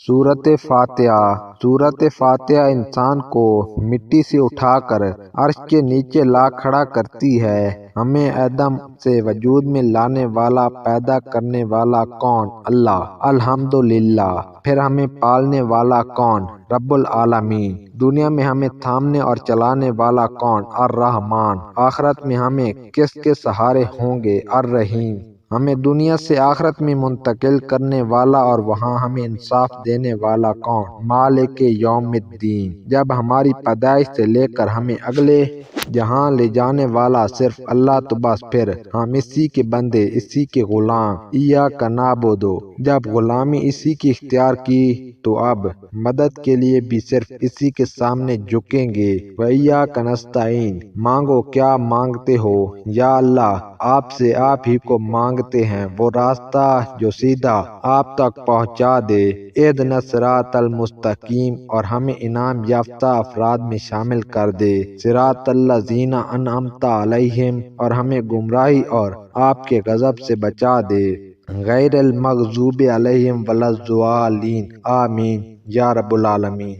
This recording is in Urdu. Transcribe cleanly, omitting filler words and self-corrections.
سورۃ فاتحہ۔ سورۃ فاتحہ انسان کو مٹی سے اٹھا کر عرش کے نیچے لا کھڑا کرتی ہے۔ ہمیں آدم سے وجود میں لانے والا، پیدا کرنے والا کون؟ اللہ، الحمدللہ۔ پھر ہمیں پالنے والا کون؟ رب العالمین۔ دنیا میں ہمیں تھامنے اور چلانے والا کون؟ الرحمن۔ آخرت میں ہمیں کس کے سہارے ہوں گے؟ الرحیم۔ ہمیں دنیا سے آخرت میں منتقل کرنے والا اور وہاں ہمیں انصاف دینے والا کون؟ مالک یوم الدین۔ جب ہماری پیدائش سے لے کر ہمیں اگلے جہاں لے جانے والا صرف اللہ، تو بس پھر ہم اسی کے بندے، اسی کے غلام۔ ایاک نعبد۔ جب غلامی اسی کی اختیار کی تو اب مدد کے لیے بھی صرف اسی کے سامنے جھکیں گے۔ وایاک نستعین۔ مانگو کیا مانگتے ہو یا اللہ، آپ سے آپ ہی کو مانگتے ہیں، وہ راستہ جو سیدھا آپ تک پہنچا دے۔ اہدنا الصراط المستقیم، اور ہمیں انعام یافتہ افراد میں شامل کر دے۔ صراط الذین انعمت علیہم، اور ہمیں گمراہی اور آپ کے غضب سے بچا دے۔ غیر المغضوب علیہم ولا الضالین، آمین یا رب العالمین۔